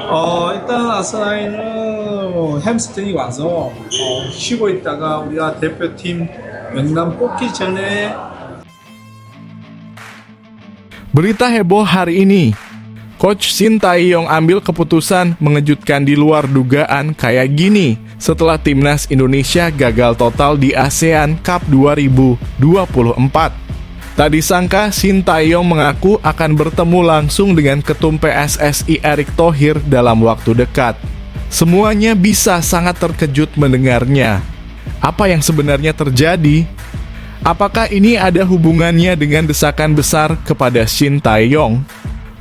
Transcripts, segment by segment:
일단 아스라이는 햄스트링이 와서 쉬고 있다가 우리가 대표팀 명단 뽑기 전에. Berita heboh hari ini. Coach Shin Tae-yong ambil keputusan mengejutkan di luar dugaan kayak gini setelah timnas Indonesia gagal total di ASEAN Cup 2024. Tak disangka Shin Tae-yong mengaku akan bertemu langsung dengan Ketum PSSI Erick Thohir dalam waktu dekat. Semuanya bisa sangat terkejut mendengarnya. Apa yang sebenarnya terjadi? Apakah ini ada hubungannya dengan desakan besar kepada Shin Tae-yong?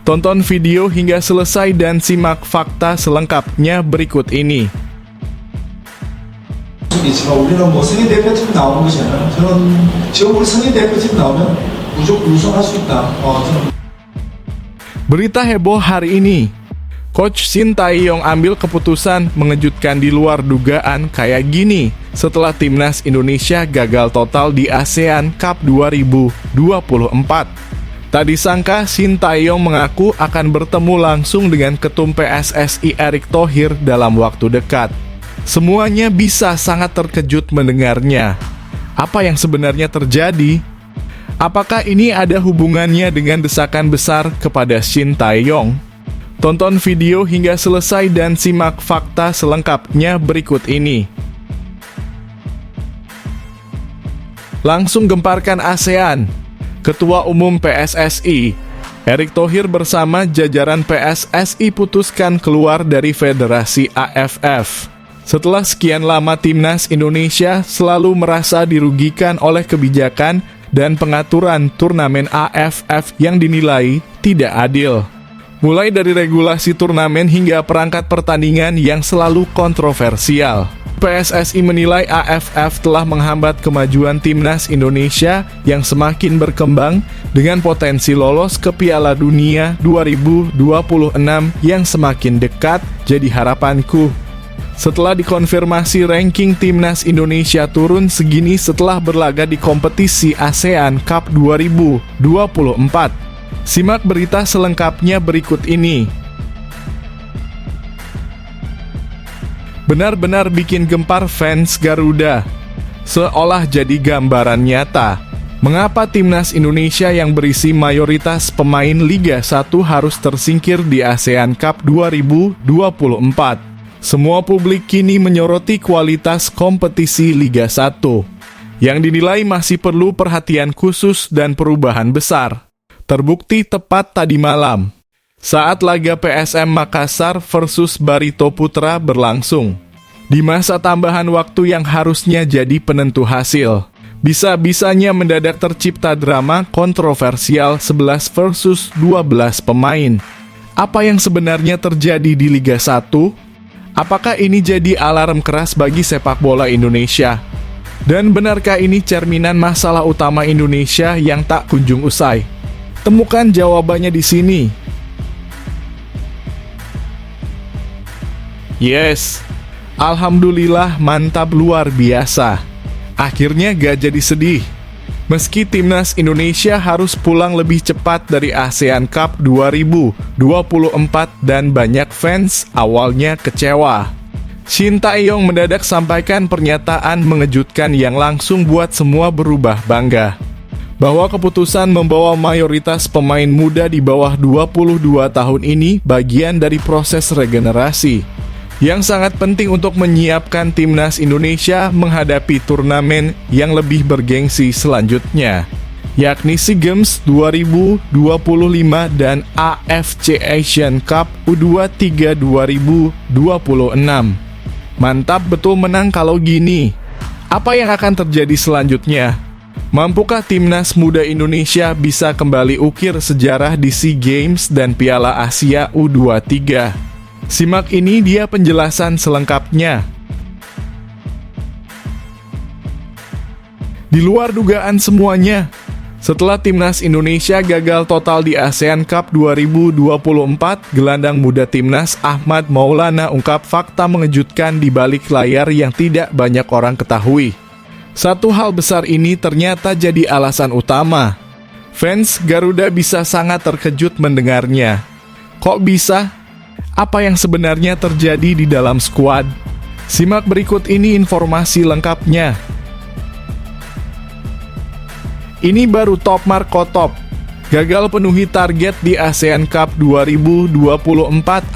Tonton video hingga selesai dan simak fakta selengkapnya berikut ini. 우리는 뭐 성인 대표팀 나오는 것이 아니라 저는 지금 우리 성인 대표팀 나오면 무조건 우승할 수 있다. Berita heboh hari ini. Coach Shin Tae-yong ambil keputusan mengejutkan di luar dugaan kayak gini setelah timnas Indonesia gagal total di ASEAN Cup 2024. Tak disangka Shin Tae-yong mengaku akan bertemu langsung dengan Ketum PSSI Erick Thohir dalam waktu dekat. Semuanya bisa sangat terkejut mendengarnya. Apa yang sebenarnya terjadi? Apakah ini ada hubungannya dengan desakan besar kepada Shin Tae-yong? Tonton video hingga selesai dan simak fakta selengkapnya berikut ini. Langsung gemparkan ASEAN. Ketua Umum PSSI, Erick Thohir bersama jajaran PSSI putuskan keluar dari Federasi AFF. Setelah sekian lama timnas Indonesia selalu merasa dirugikan oleh kebijakan dan pengaturan turnamen AFF yang dinilai tidak adil. Mulai dari regulasi turnamen hingga perangkat pertandingan yang selalu kontroversial. PSSI menilai AFF telah menghambat kemajuan timnas Indonesia yang semakin berkembang dengan potensi lolos ke Piala Dunia 2026 yang semakin dekat jadi harapanku. Setelah dikonfirmasi ranking timnas Indonesia turun segini setelah berlaga di kompetisi ASEAN Cup 2024. Simak berita selengkapnya berikut ini. Benar-benar bikin gempar fans Garuda. Seolah jadi gambaran nyata. Mengapa timnas Indonesia yang berisi mayoritas pemain Liga 1 harus tersingkir di ASEAN Cup 2024? Semua publik kini menyoroti kualitas kompetisi Liga 1, yang dinilai masih perlu perhatian khusus dan perubahan besar. Terbukti tepat tadi malam, saat laga PSM Makassar versus Barito Putra berlangsung. Di masa tambahan waktu yang harusnya jadi penentu hasil, bisa-bisanya mendadak tercipta drama kontroversial 11 versus 12 pemain. Apa yang sebenarnya terjadi di Liga 1? Apakah ini jadi alarm keras bagi sepak bola Indonesia? Dan benarkah ini cerminan masalah utama Indonesia yang tak kunjung usai? Temukan jawabannya di sini. Yes, alhamdulillah mantap luar biasa. Akhirnya gak jadi sedih. Meski timnas Indonesia harus pulang lebih cepat dari ASEAN Cup 2024 dan banyak fans awalnya kecewa. Shin Tae-yong mendadak sampaikan pernyataan mengejutkan yang langsung buat semua berubah bangga. Bahwa keputusan membawa mayoritas pemain muda di bawah 22 tahun ini bagian dari proses regenerasi yang sangat penting untuk menyiapkan timnas Indonesia menghadapi turnamen yang lebih bergengsi selanjutnya, yakni SEA Games 2025 dan AFC Asian Cup U23 2026. Mantap betul menang kalau gini. Apa yang akan terjadi selanjutnya? Mampukah timnas muda Indonesia bisa kembali ukir sejarah di SEA Games dan Piala Asia U23? Simak ini dia penjelasan selengkapnya. Di luar dugaan semuanya, setelah timnas Indonesia gagal total di ASEAN Cup 2024, gelandang muda timnas Ahmad Maulana ungkap fakta mengejutkan di balik layar yang tidak banyak orang ketahui. Satu hal besar ini ternyata jadi alasan utama. Fans Garuda bisa sangat terkejut mendengarnya. Kok bisa? Apa yang sebenarnya terjadi di dalam skuad? Simak berikut ini informasi lengkapnya. Ini baru top Marco Top. Gagal penuhi target di ASEAN Cup 2024,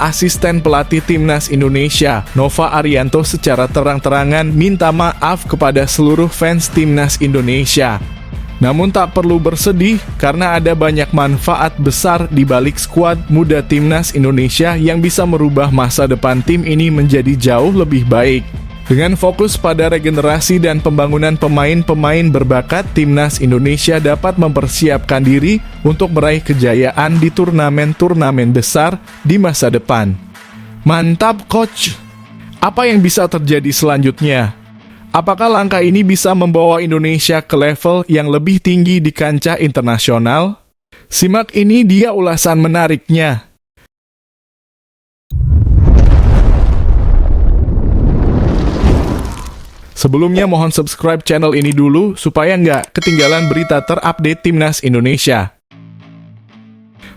asisten pelatih Timnas Indonesia, Nova Arianto secara terang-terangan minta maaf kepada seluruh fans Timnas Indonesia. Namun tak perlu bersedih karena ada banyak manfaat besar di balik skuad muda Timnas Indonesia yang bisa merubah masa depan tim ini menjadi jauh lebih baik. Dengan fokus pada regenerasi dan pembangunan pemain-pemain berbakat, Timnas Indonesia dapat mempersiapkan diri untuk meraih kejayaan di turnamen-turnamen besar di masa depan. Mantap, Coach! Apa yang bisa terjadi selanjutnya? Apakah langkah ini bisa membawa Indonesia ke level yang lebih tinggi di kancah internasional? Simak ini dia ulasan menariknya. Sebelumnya mohon subscribe channel ini dulu supaya nggak ketinggalan berita terupdate Timnas Indonesia.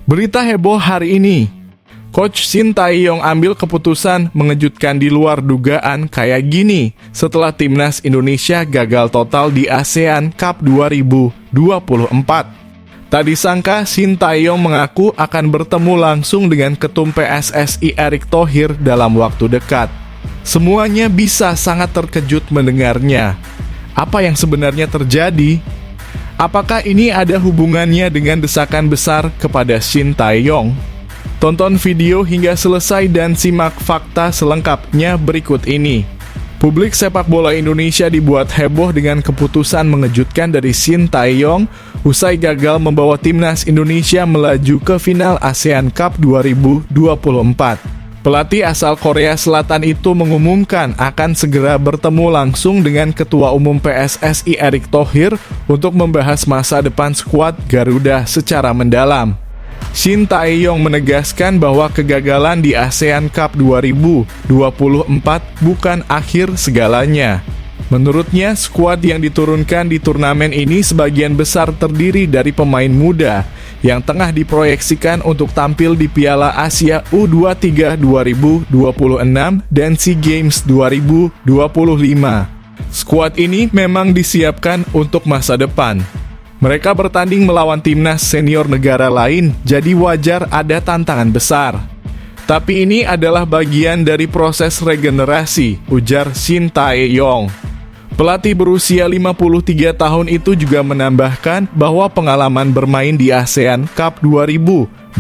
Berita heboh hari ini. Coach Shin Tae-yong ambil keputusan mengejutkan di luar dugaan kayak gini setelah Timnas Indonesia gagal total di ASEAN Cup 2024. Tak disangka Shin Tae-yong mengaku akan bertemu langsung dengan Ketum PSSI Erick Thohir dalam waktu dekat. Semuanya bisa sangat terkejut mendengarnya. Apa yang sebenarnya terjadi? Apakah ini ada hubungannya dengan desakan besar kepada Shin Tae-yong? Tonton video hingga selesai dan simak fakta selengkapnya berikut ini. Publik sepak bola Indonesia dibuat heboh dengan keputusan mengejutkan dari Shin Tae-yong usai gagal membawa Timnas Indonesia melaju ke final ASEAN Cup 2024. Pelatih asal Korea Selatan itu mengumumkan akan segera bertemu langsung dengan Ketua Umum PSSI Erick Thohir untuk membahas masa depan skuad Garuda secara mendalam. Shin Tae-yong menegaskan bahwa kegagalan di ASEAN Cup 2024 bukan akhir segalanya. Menurutnya, skuad yang diturunkan di turnamen ini sebagian besar terdiri dari pemain muda yang tengah diproyeksikan untuk tampil di Piala Asia U23 2026 dan SEA Games 2025. Skuad ini memang disiapkan untuk masa depan. Mereka bertanding melawan timnas senior negara lain, jadi wajar ada tantangan besar. Tapi ini adalah bagian dari proses regenerasi, ujar Shin Tae-yong. Pelatih berusia 53 tahun itu juga menambahkan bahwa pengalaman bermain di ASEAN Cup 2024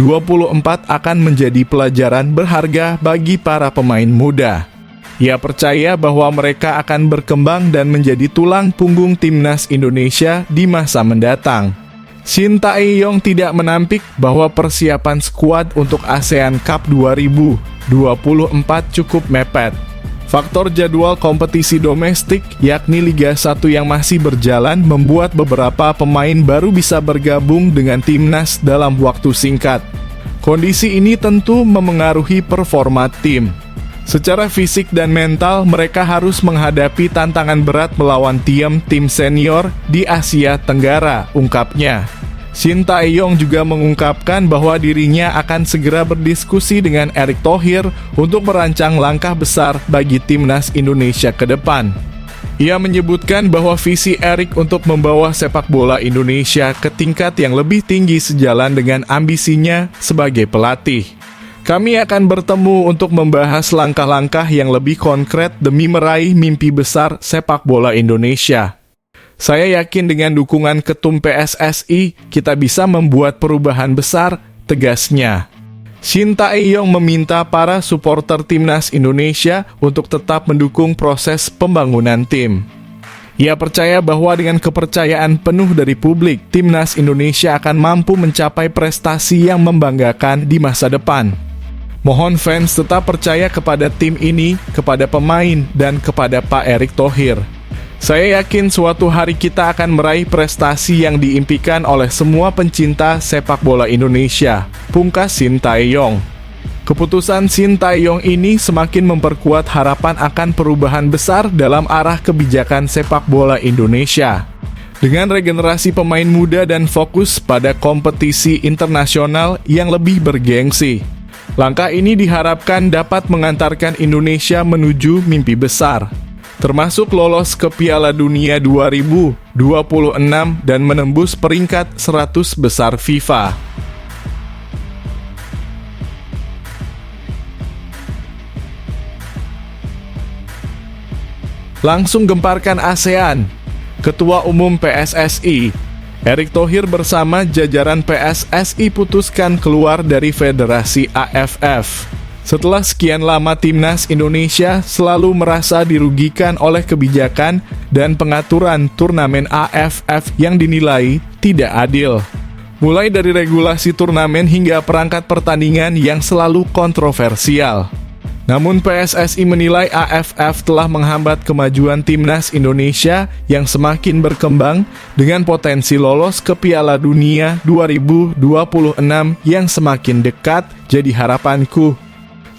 akan menjadi pelajaran berharga bagi para pemain muda. Ia percaya bahwa mereka akan berkembang dan menjadi tulang punggung Timnas Indonesia di masa mendatang. Shin Tae-yong tidak menampik bahwa persiapan skuad untuk ASEAN Cup 2024 cukup mepet. Faktor jadwal kompetisi domestik, yakni Liga 1 yang masih berjalan, membuat beberapa pemain baru bisa bergabung dengan timnas dalam waktu singkat. Kondisi ini tentu memengaruhi performa tim. Secara fisik dan mental, mereka harus menghadapi tantangan berat melawan tim senior di Asia Tenggara, ungkapnya. Shin Tae-yong juga mengungkapkan bahwa dirinya akan segera berdiskusi dengan Erick Thohir untuk merancang langkah besar bagi Timnas Indonesia ke depan. Ia menyebutkan bahwa visi Erick untuk membawa sepak bola Indonesia ke tingkat yang lebih tinggi sejalan dengan ambisinya sebagai pelatih. Kami akan bertemu untuk membahas langkah-langkah yang lebih konkret demi meraih mimpi besar sepak bola Indonesia. Saya yakin dengan dukungan Ketum PSSI, kita bisa membuat perubahan besar, tegasnya. Shin Tae-yong meminta para supporter Timnas Indonesia untuk tetap mendukung proses pembangunan tim. Ia percaya bahwa dengan kepercayaan penuh dari publik, Timnas Indonesia akan mampu mencapai prestasi yang membanggakan di masa depan. Mohon fans tetap percaya kepada tim ini, kepada pemain, dan kepada Pak Erick Thohir. Saya yakin suatu hari kita akan meraih prestasi yang diimpikan oleh semua pencinta sepak bola Indonesia, pungkas Shin Tae-yong. Keputusan Shin Tae-yong ini semakin memperkuat harapan akan perubahan besar dalam arah kebijakan sepak bola Indonesia. Dengan regenerasi pemain muda dan fokus pada kompetisi internasional yang lebih bergengsi, Langkah ini diharapkan dapat mengantarkan Indonesia menuju mimpi besar, termasuk lolos ke Piala Dunia 2026 dan menembus peringkat 100 besar FIFA. Langsung gemparkan ASEAN. Ketua Umum PSSI Erick Thohir bersama jajaran PSSI putuskan keluar dari Federasi AFF. Setelah sekian lama timnas Indonesia selalu merasa dirugikan oleh kebijakan dan pengaturan turnamen AFF yang dinilai tidak adil. Mulai dari regulasi turnamen hingga perangkat pertandingan yang selalu kontroversial. Namun PSSI menilai AFF telah menghambat kemajuan timnas Indonesia yang semakin berkembang dengan potensi lolos ke Piala Dunia 2026 yang semakin dekat jadi harapanku.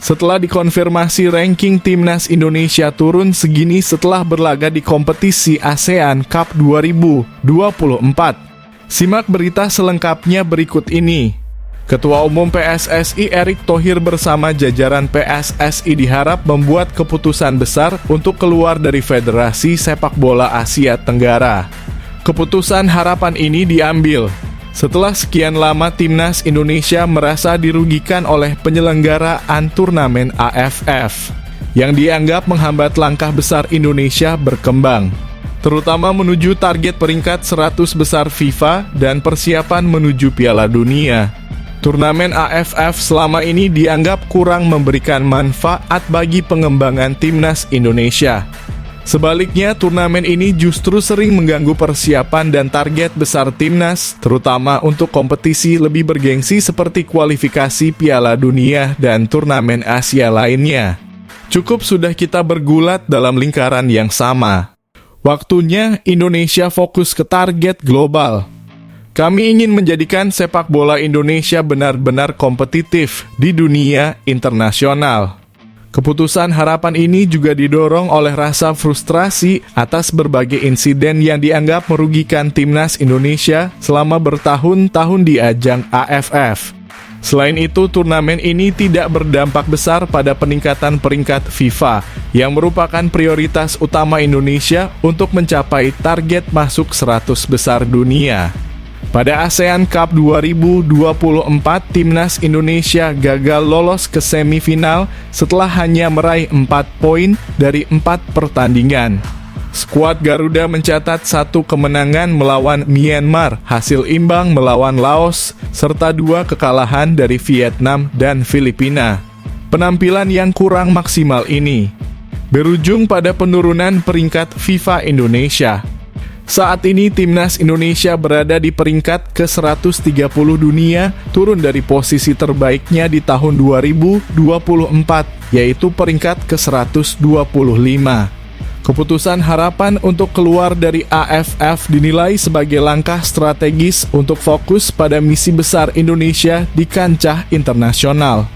Setelah dikonfirmasi ranking timnas Indonesia turun segini setelah berlaga di kompetisi ASEAN Cup 2024. Simak berita selengkapnya berikut ini. Ketua Umum PSSI Erick Thohir bersama jajaran PSSI diharap membuat keputusan besar untuk keluar dari Federasi Sepak Bola Asia Tenggara. Keputusan harapan ini diambil setelah sekian lama timnas Indonesia merasa dirugikan oleh penyelenggaraan turnamen AFF yang dianggap menghambat langkah besar Indonesia berkembang, terutama menuju target peringkat 100 besar FIFA dan persiapan menuju Piala Dunia. Turnamen AFF selama ini dianggap kurang memberikan manfaat bagi pengembangan timnas Indonesia. Sebaliknya, turnamen ini justru sering mengganggu persiapan dan target besar timnas, terutama untuk kompetisi lebih bergengsi seperti kualifikasi Piala Dunia dan turnamen Asia lainnya. Cukup sudah kita bergulat dalam lingkaran yang sama. Waktunya Indonesia fokus ke target global. Kami ingin menjadikan sepak bola Indonesia benar-benar kompetitif di dunia internasional. Keputusan harapan ini juga didorong oleh rasa frustrasi atas berbagai insiden yang dianggap merugikan timnas Indonesia selama bertahun-tahun di ajang AFF. Selain itu, turnamen ini tidak berdampak besar pada peningkatan peringkat FIFA yang merupakan prioritas utama Indonesia untuk mencapai target masuk 100 besar dunia. Pada ASEAN Cup 2024, timnas Indonesia gagal lolos ke semifinal setelah hanya meraih 4 poin dari 4 pertandingan. Skuad Garuda mencatat 1 kemenangan melawan Myanmar, hasil imbang melawan Laos, serta 2 kekalahan dari Vietnam dan Filipina. Penampilan yang kurang maksimal ini berujung pada penurunan peringkat FIFA Indonesia. Saat ini timnas Indonesia berada di peringkat ke-130 dunia, turun dari posisi terbaiknya di tahun 2024, yaitu peringkat ke-125. Keputusan harapan untuk keluar dari AFF dinilai sebagai langkah strategis untuk fokus pada misi besar Indonesia di kancah internasional.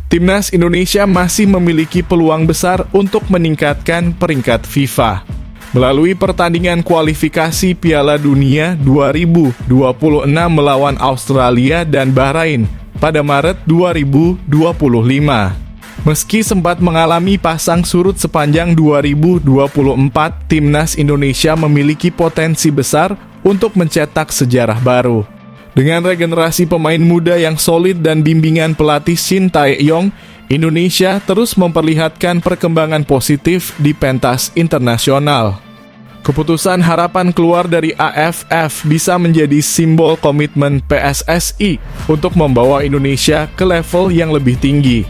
Timnas Indonesia masih memiliki peluang besar untuk meningkatkan peringkat FIFA melalui pertandingan kualifikasi Piala Dunia 2026 melawan Australia dan Bahrain pada Maret 2025. Meski sempat mengalami pasang surut sepanjang 2024, timnas Indonesia memiliki potensi besar untuk mencetak sejarah baru. Dengan regenerasi pemain muda yang solid dan bimbingan pelatih Shin Tae-yong, Indonesia terus memperlihatkan perkembangan positif di pentas internasional. Keputusan harapan keluar dari AFF bisa menjadi simbol komitmen PSSI untuk membawa Indonesia ke level yang lebih tinggi.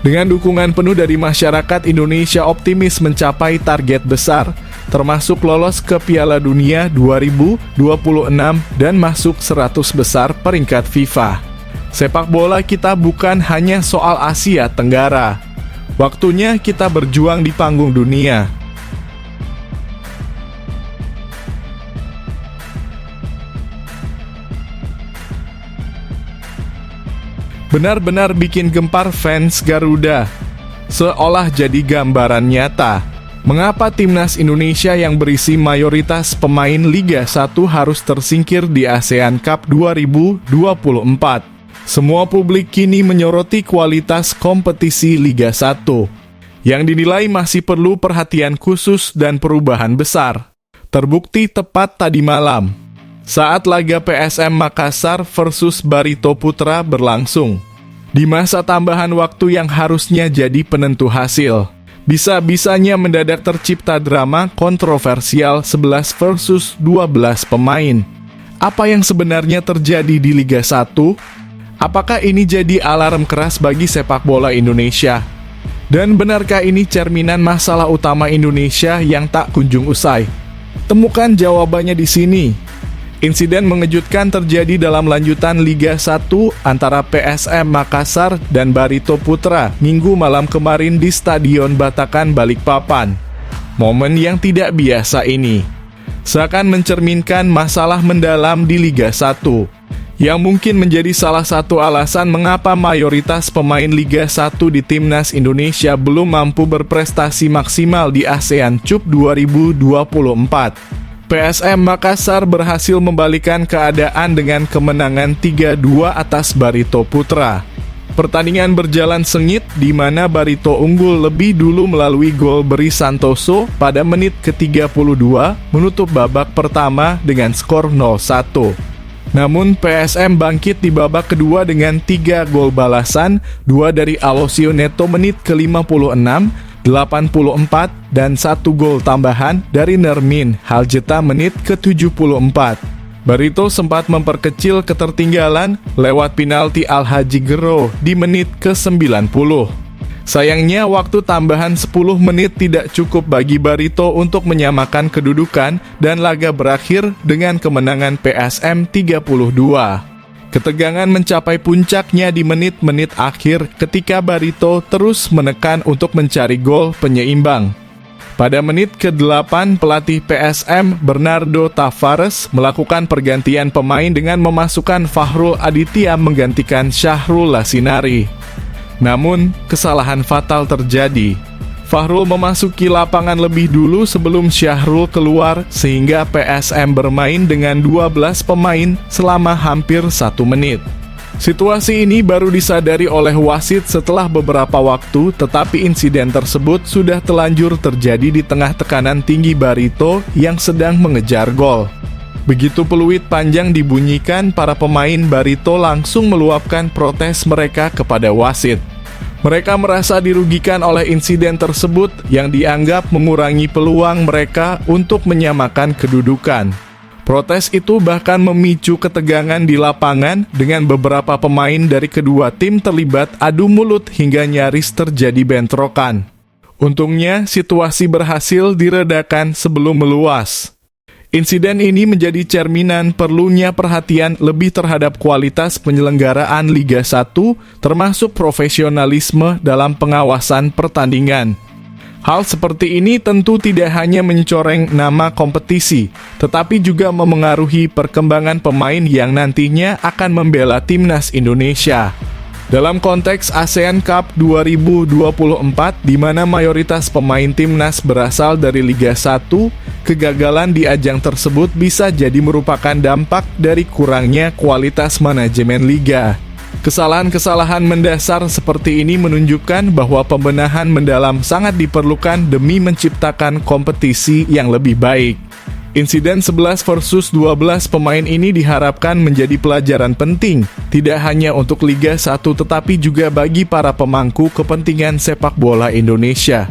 Dengan dukungan penuh dari masyarakat, Indonesia optimis mencapai target besar, termasuk lolos ke Piala Dunia 2026 dan masuk 100 besar peringkat FIFA. Sepak bola kita bukan hanya soal Asia Tenggara. Waktunya kita berjuang di panggung dunia. Benar-benar bikin gempar fans Garuda. Seolah jadi gambaran nyata. Mengapa timnas Indonesia yang berisi mayoritas pemain Liga 1 harus tersingkir di ASEAN Cup 2024? Semua publik kini menyoroti kualitas kompetisi Liga 1, yang dinilai masih perlu perhatian khusus dan perubahan besar. Terbukti tepat tadi malam, saat laga PSM Makassar versus Barito Putra berlangsung. Di masa tambahan waktu yang harusnya jadi penentu hasil, bisa-bisanya mendadak tercipta drama kontroversial 11 versus 12 pemain. Apa yang sebenarnya terjadi di Liga 1? Apakah ini jadi alarm keras bagi sepak bola Indonesia? Dan benarkah ini cerminan masalah utama Indonesia yang tak kunjung usai? Temukan jawabannya di sini. Insiden mengejutkan terjadi dalam lanjutan Liga 1 antara PSM Makassar dan Barito Putra Minggu malam kemarin di Stadion Batakan Balikpapan. Momen yang tidak biasa ini seakan mencerminkan masalah mendalam di Liga 1, yang mungkin menjadi salah satu alasan mengapa mayoritas pemain Liga 1 di Timnas Indonesia belum mampu berprestasi maksimal di ASEAN Cup 2024. PSM Makassar berhasil membalikan keadaan dengan kemenangan 3-2 atas Barito Putra. Pertandingan berjalan sengit di mana Barito unggul lebih dulu melalui gol Beri Santoso pada menit ke-32 menutup babak pertama dengan skor 0-1. Namun PSM bangkit di babak kedua dengan 3 gol balasan, 2 dari Alosio Neto menit ke-56, 84, dan 1 gol tambahan dari Nermin Haljeta menit ke-74. Barito sempat memperkecil ketertinggalan lewat penalti Al-Haji Gero di menit ke-90. Sayangnya waktu tambahan 10 menit tidak cukup bagi Barito untuk menyamakan kedudukan dan laga berakhir dengan kemenangan PSM 32. Ketegangan mencapai puncaknya di menit-menit akhir ketika Barito terus menekan untuk mencari gol penyeimbang. Pada menit ke-8, pelatih PSM Bernardo Tavares melakukan pergantian pemain dengan memasukkan Fahrul Aditya menggantikan Syahrul Lasinari. Namun, kesalahan fatal terjadi. Fahrul memasuki lapangan lebih dulu sebelum Syahrul keluar sehingga PSM bermain dengan 12 pemain selama hampir 1 menit. Situasi ini baru disadari oleh wasit setelah beberapa waktu, tetapi insiden tersebut sudah telanjur terjadi di tengah tekanan tinggi Barito yang sedang mengejar gol. Begitu peluit panjang dibunyikan, para pemain Barito langsung meluapkan protes mereka kepada wasit. Mereka merasa dirugikan oleh insiden tersebut yang dianggap mengurangi peluang mereka untuk menyamakan kedudukan. Protes itu bahkan memicu ketegangan di lapangan dengan beberapa pemain dari kedua tim terlibat adu mulut hingga nyaris terjadi bentrokan. Untungnya, situasi berhasil diredakan sebelum meluas. Insiden ini menjadi cerminan perlunya perhatian lebih terhadap kualitas penyelenggaraan Liga 1, termasuk profesionalisme dalam pengawasan pertandingan. Hal seperti ini tentu tidak hanya mencoreng nama kompetisi, tetapi juga memengaruhi perkembangan pemain yang nantinya akan membela Timnas Indonesia. Dalam konteks ASEAN Cup 2024, di mana mayoritas pemain Timnas berasal dari Liga 1, kegagalan di ajang tersebut bisa jadi merupakan dampak dari kurangnya kualitas manajemen Liga. Kesalahan-kesalahan mendasar seperti ini menunjukkan bahwa pembenahan mendalam sangat diperlukan demi menciptakan kompetisi yang lebih baik. Insiden 11 versus 12 pemain ini diharapkan menjadi pelajaran penting, tidak hanya untuk Liga 1 tetapi juga bagi para pemangku kepentingan sepak bola Indonesia.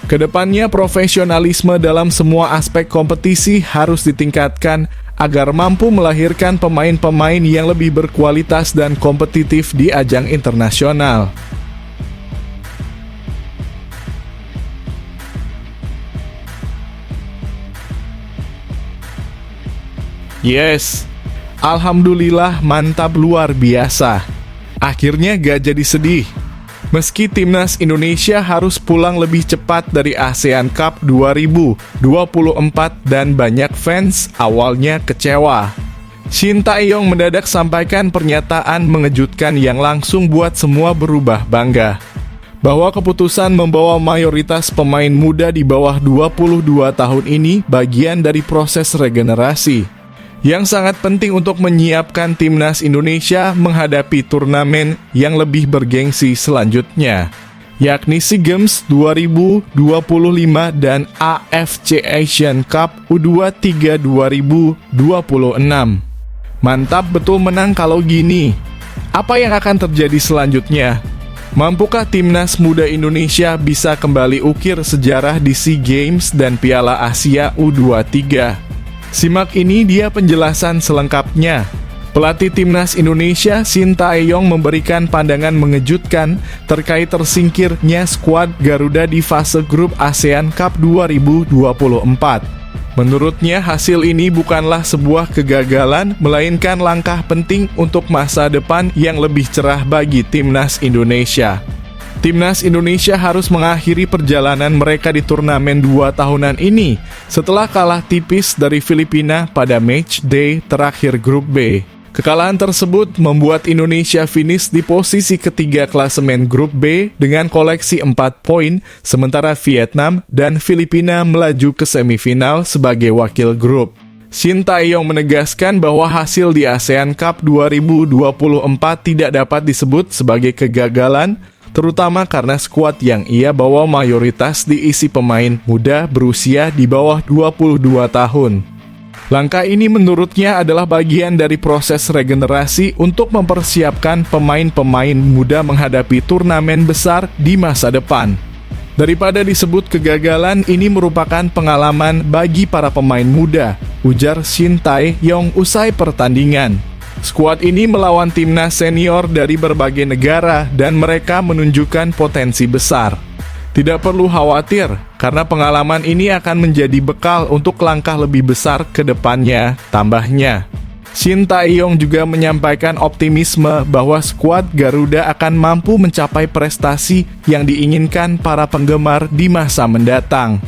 Kedepannya profesionalisme dalam semua aspek kompetisi harus ditingkatkan agar mampu melahirkan pemain-pemain yang lebih berkualitas dan kompetitif di ajang internasional. Yes, alhamdulillah mantap luar biasa. Akhirnya gak jadi sedih. Meski Timnas Indonesia harus pulang lebih cepat dari ASEAN Cup 2024 dan banyak fans awalnya kecewa. Shin Tae-yong mendadak sampaikan pernyataan mengejutkan yang langsung buat semua berubah bangga. Bahwa keputusan membawa mayoritas pemain muda di bawah 22 tahun ini bagian dari proses regenerasi. yang sangat penting untuk menyiapkan timnas Indonesia menghadapi turnamen yang lebih bergengsi selanjutnya, yakni SEA Games 2025 dan AFC Asian Cup U23 2026. Mantap betul menang kalau gini. Apa yang akan terjadi selanjutnya? Mampukah timnas muda Indonesia bisa kembali ukir sejarah di SEA Games dan Piala Asia U23? Simak ini dia penjelasan selengkapnya. Pelatih timnas Indonesia Shin Tae-yong memberikan pandangan mengejutkan terkait tersingkirnya skuad Garuda di fase grup ASEAN Cup 2024. Menurutnya hasil ini bukanlah sebuah kegagalan, melainkan langkah penting untuk masa depan yang lebih cerah bagi timnas Indonesia. Timnas Indonesia harus mengakhiri perjalanan mereka di turnamen 2 tahunan ini setelah kalah tipis dari Filipina pada match day terakhir grup B. Kekalahan tersebut membuat Indonesia finish di posisi ketiga klasemen grup B dengan koleksi 4 poin, sementara Vietnam dan Filipina melaju ke semifinal sebagai wakil grup. Shin Tae-yong menegaskan bahwa hasil di ASEAN Cup 2024 tidak dapat disebut sebagai kegagalan, terutama karena skuad yang ia bawa mayoritas diisi pemain muda berusia di bawah 22 tahun. Langkah ini menurutnya adalah bagian dari proses regenerasi untuk mempersiapkan pemain-pemain muda menghadapi turnamen besar di masa depan. Daripada disebut kegagalan, ini merupakan pengalaman bagi para pemain muda, ujar Shin Tae-yong usai pertandingan. Skuad ini melawan timnas senior dari berbagai negara dan mereka menunjukkan potensi besar. Tidak perlu khawatir, karena pengalaman ini akan menjadi bekal untuk langkah lebih besar ke depannya, tambahnya. Shin Tae-yong juga menyampaikan optimisme bahwa skuad Garuda akan mampu mencapai prestasi yang diinginkan para penggemar di masa mendatang.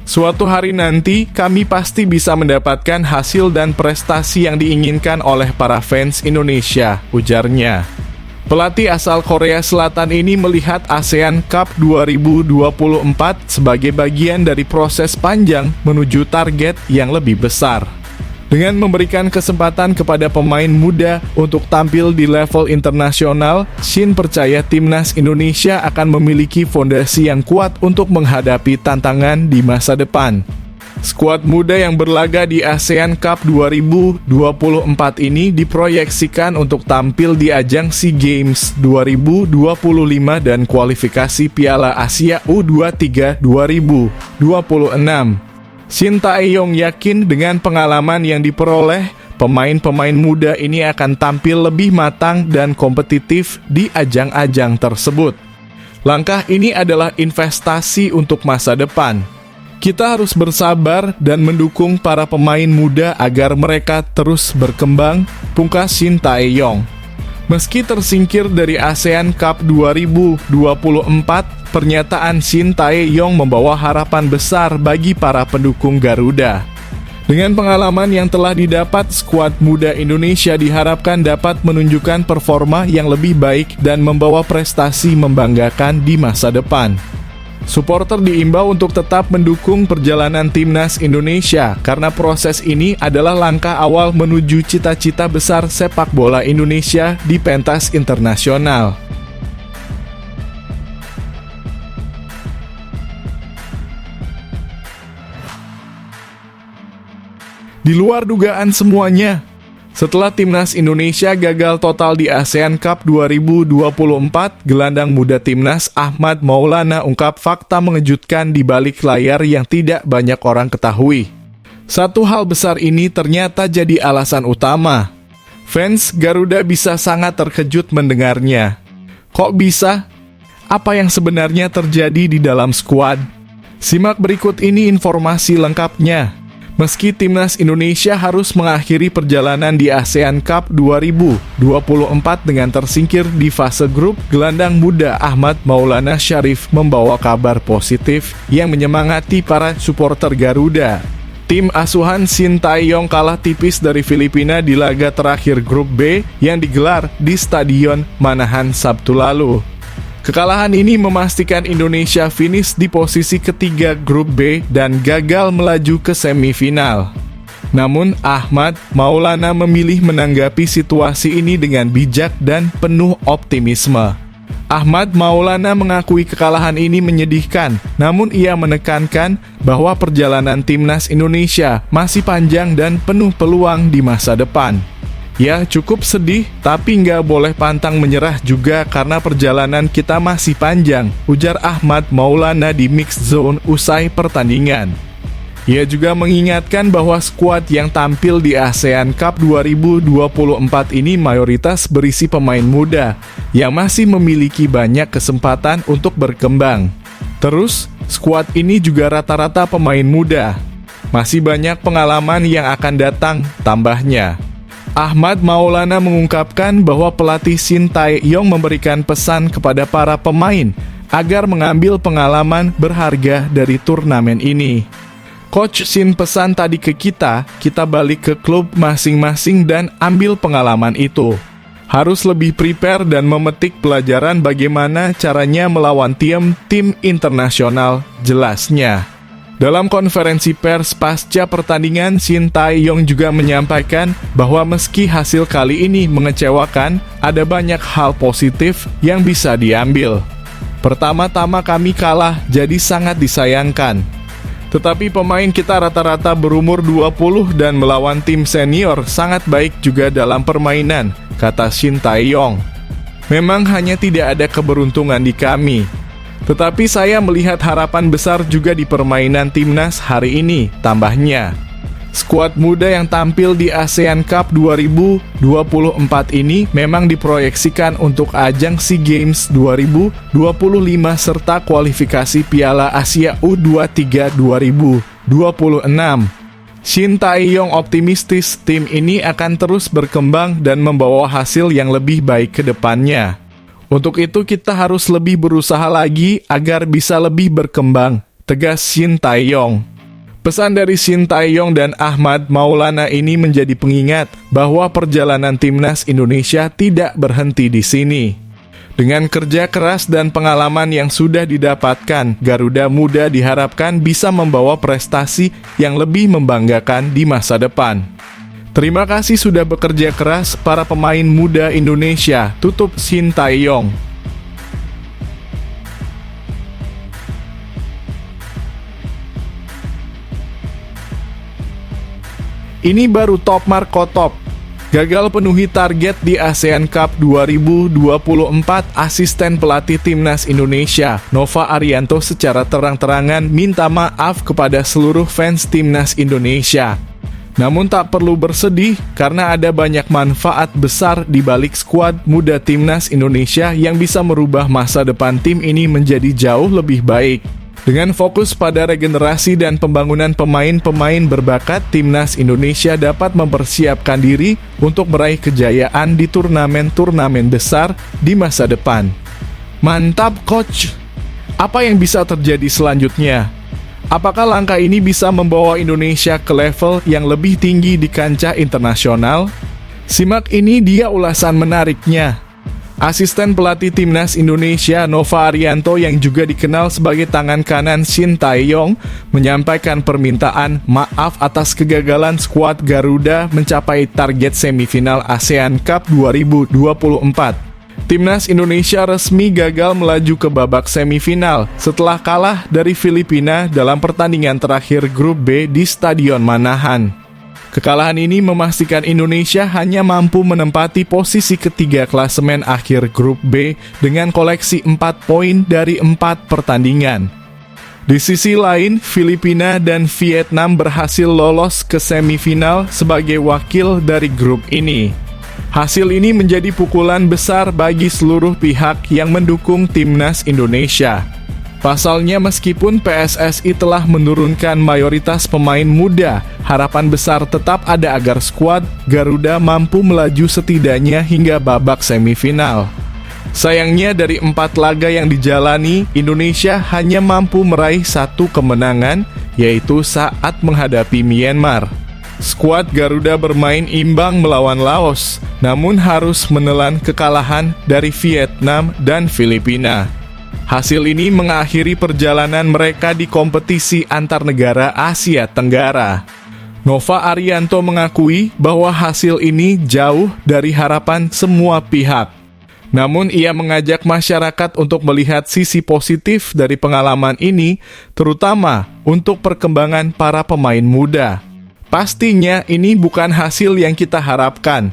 Suatu hari nanti, kami pasti bisa mendapatkan hasil dan prestasi yang diinginkan oleh para fans Indonesia, ujarnya. Pelatih asal Korea Selatan ini melihat ASEAN Cup 2024 sebagai bagian dari proses panjang menuju target yang lebih besar. Dengan memberikan kesempatan kepada pemain muda untuk tampil di level internasional, Shin percaya timnas Indonesia akan memiliki fondasi yang kuat untuk menghadapi tantangan di masa depan. Skuad muda yang berlaga di ASEAN Cup 2024 ini diproyeksikan untuk tampil di ajang SEA Games 2025 dan kualifikasi Piala Asia U23 2026. Shin Tae-yong yakin dengan pengalaman yang diperoleh, pemain-pemain muda ini akan tampil lebih matang dan kompetitif di ajang-ajang tersebut. Langkah ini adalah investasi untuk masa depan. Kita harus bersabar dan mendukung para pemain muda agar mereka terus berkembang, pungkas Shin Tae-yong. Meski tersingkir dari ASEAN Cup 2024, pernyataan Shin Tae-yong membawa harapan besar bagi para pendukung Garuda. Dengan pengalaman yang telah didapat, skuad muda Indonesia diharapkan dapat menunjukkan performa yang lebih baik dan membawa prestasi membanggakan di masa depan. Supporter diimbau untuk tetap mendukung perjalanan timnas Indonesia karena proses ini adalah langkah awal menuju cita-cita besar sepak bola Indonesia di pentas internasional. Di luar dugaan semuanya, setelah timnas Indonesia gagal total di ASEAN Cup 2024, gelandang muda timnas Ahmad Maulana ungkap fakta mengejutkan di balik layar yang tidak banyak orang ketahui. Satu hal besar ini ternyata jadi alasan utama. Fans Garuda bisa sangat terkejut mendengarnya. Kok bisa? Apa yang sebenarnya terjadi di dalam skuad? Simak berikut ini informasi lengkapnya. Meski timnas Indonesia harus mengakhiri perjalanan di ASEAN Cup 2024 dengan tersingkir di fase grup, gelandang muda Ahmad Maulana Syarif membawa kabar positif yang menyemangati para supporter Garuda. Tim asuhan Shin Tae-yong kalah tipis dari Filipina di laga terakhir grup B yang digelar di Stadion Manahan Sabtu lalu. Kekalahan ini memastikan Indonesia finish di posisi ketiga grup B dan gagal melaju ke semifinal. Namun Ahmad Maulana memilih menanggapi situasi ini dengan bijak dan penuh optimisme. Ahmad Maulana mengakui kekalahan ini menyedihkan, namun ia menekankan bahwa perjalanan timnas Indonesia masih panjang dan penuh peluang di masa depan. Ya, cukup sedih, tapi nggak boleh pantang menyerah juga karena perjalanan kita masih panjang, ujar Ahmad Maulana di Mixed Zone usai pertandingan. Ia juga mengingatkan bahwa skuad yang tampil di ASEAN Cup 2024 ini mayoritas berisi pemain muda yang masih memiliki banyak kesempatan untuk berkembang. Terus, skuad ini juga rata-rata pemain muda. Masih banyak pengalaman yang akan datang, tambahnya. Ahmad Maulana mengungkapkan bahwa pelatih Shin Tae-yong memberikan pesan kepada para pemain agar mengambil pengalaman berharga dari turnamen ini. Coach Shin pesan tadi ke kita balik ke klub masing-masing dan ambil pengalaman itu. Harus lebih prepare dan memetik pelajaran bagaimana caranya melawan tim internasional, jelasnya. Dalam konferensi pers pasca pertandingan, Shin Tae-yong juga menyampaikan bahwa meski hasil kali ini mengecewakan, ada banyak hal positif yang bisa diambil. Pertama-tama kami kalah, jadi sangat disayangkan. Tetapi pemain kita rata-rata berumur 20 dan melawan tim senior sangat baik juga dalam permainan, kata Shin Tae-yong. Memang hanya tidak ada keberuntungan di kami. Tetapi saya melihat harapan besar juga di permainan timnas hari ini, tambahnya. Skuad muda yang tampil di ASEAN Cup 2024 ini memang diproyeksikan untuk ajang SEA Games 2025 serta kualifikasi Piala Asia U23 2026. Shin Tae-yong optimistis tim ini akan terus berkembang dan membawa hasil yang lebih baik ke depannya. Untuk itu kita harus lebih berusaha lagi agar bisa lebih berkembang, tegas Shin Tae-yong. Pesan dari Shin Tae-yong dan Ahmad Maulana ini menjadi pengingat bahwa perjalanan timnas Indonesia tidak berhenti di sini. Dengan kerja keras dan pengalaman yang sudah didapatkan, Garuda Muda diharapkan bisa membawa prestasi yang lebih membanggakan di masa depan. Terima kasih sudah bekerja keras para pemain muda Indonesia, tutup Shin Tae-yong. Ini baru top Marco Top. Gagal penuhi target di ASEAN Cup 2024, asisten pelatih timnas Indonesia, Nova Arianto secara terang-terangan minta maaf kepada seluruh fans timnas Indonesia. Namun tak perlu bersedih karena ada banyak manfaat besar di balik skuad muda timnas Indonesia yang bisa merubah masa depan tim ini menjadi jauh lebih baik. Dengan fokus pada regenerasi dan pembangunan pemain-pemain berbakat, timnas Indonesia dapat mempersiapkan diri untuk meraih kejayaan di turnamen-turnamen besar di masa depan. Mantap, Coach! Apa yang bisa terjadi selanjutnya? Apakah langkah ini bisa membawa Indonesia ke level yang lebih tinggi di kancah internasional? Simak ini dia ulasan menariknya. Asisten pelatih timnas Indonesia Nova Arianto yang juga dikenal sebagai tangan kanan Shin Tae-yong menyampaikan permintaan maaf atas kegagalan skuad Garuda mencapai target semifinal ASEAN Cup 2024. Timnas Indonesia resmi gagal melaju ke babak semifinal setelah kalah dari Filipina dalam pertandingan terakhir grup B di Stadion Manahan. Kekalahan ini memastikan Indonesia hanya mampu menempati posisi ketiga klasemen akhir grup B dengan koleksi 4 poin dari 4 pertandingan. Di sisi lain, Filipina dan Vietnam berhasil lolos ke semifinal sebagai wakil dari grup ini. Hasil ini menjadi pukulan besar bagi seluruh pihak yang mendukung timnas Indonesia. Pasalnya, meskipun PSSI telah menurunkan mayoritas pemain muda, harapan besar tetap ada agar skuad Garuda mampu melaju setidaknya hingga babak semifinal. Sayangnya dari 4 laga yang dijalani, Indonesia hanya mampu meraih 1 kemenangan, yaitu saat menghadapi Myanmar. Skuad Garuda bermain imbang melawan Laos, namun harus menelan kekalahan dari Vietnam dan Filipina. Hasil ini mengakhiri perjalanan mereka di kompetisi antar negara Asia Tenggara. Nova Arianto mengakui bahwa hasil ini jauh dari harapan semua pihak. Namun ia mengajak masyarakat untuk melihat sisi positif dari pengalaman ini, terutama untuk perkembangan para pemain muda. Pastinya ini bukan hasil yang kita harapkan,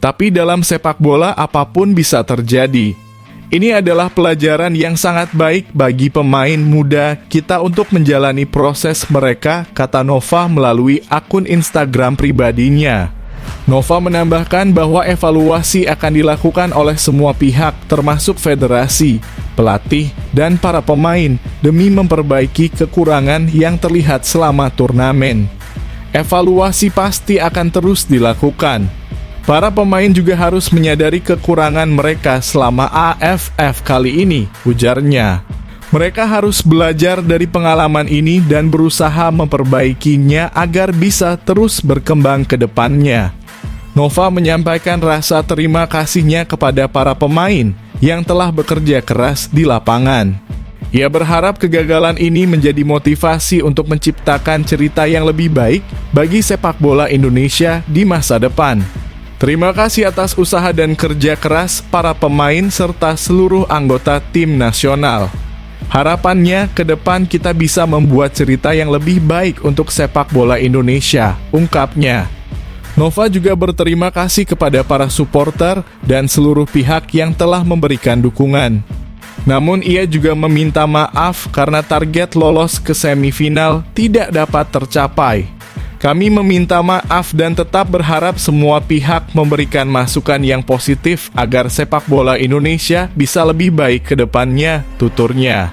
tapi dalam sepak bola apapun bisa terjadi. Ini adalah pelajaran yang sangat baik bagi pemain muda kita untuk menjalani proses mereka, kata Nova melalui akun Instagram pribadinya. Nova menambahkan bahwa evaluasi akan dilakukan oleh semua pihak, termasuk federasi, pelatih, dan para pemain, demi memperbaiki kekurangan yang terlihat selama turnamen. Evaluasi pasti akan terus dilakukan. Para pemain juga harus menyadari kekurangan mereka selama AFF kali ini, ujarnya. Mereka harus belajar dari pengalaman ini dan berusaha memperbaikinya agar bisa terus berkembang ke depannya. Nova menyampaikan rasa terima kasihnya kepada para pemain yang telah bekerja keras di lapangan. Ia berharap kegagalan ini menjadi motivasi untuk menciptakan cerita yang lebih baik bagi sepak bola Indonesia di masa depan. Terima kasih atas usaha dan kerja keras para pemain serta seluruh anggota tim nasional. Harapannya ke depan kita bisa membuat cerita yang lebih baik untuk sepak bola Indonesia, ungkapnya. Nova juga berterima kasih kepada para supporter dan seluruh pihak yang telah memberikan dukungan. Namun ia juga meminta maaf karena target lolos ke semifinal tidak dapat tercapai. Kami meminta maaf dan tetap berharap semua pihak memberikan masukan yang positif agar sepak bola Indonesia bisa lebih baik ke depannya, tuturnya.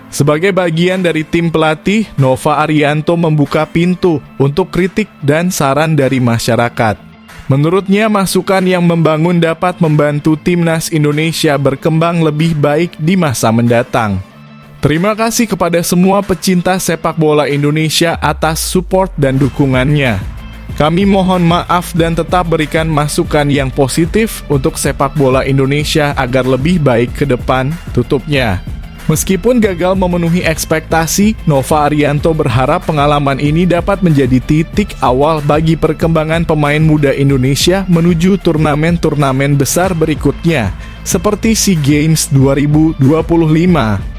Sebagai bagian dari tim pelatih, Nova Arianto membuka pintu untuk kritik dan saran dari masyarakat. Menurutnya, masukan yang membangun dapat membantu timnas Indonesia berkembang lebih baik di masa mendatang. Terima kasih kepada semua pecinta sepak bola Indonesia atas support dan dukungannya. Kami mohon maaf dan tetap berikan masukan yang positif untuk sepak bola Indonesia agar lebih baik ke depan, tutupnya. Meskipun gagal memenuhi ekspektasi, Nova Arianto berharap pengalaman ini dapat menjadi titik awal bagi perkembangan pemain muda Indonesia menuju turnamen-turnamen besar berikutnya, seperti SEA Games 2025.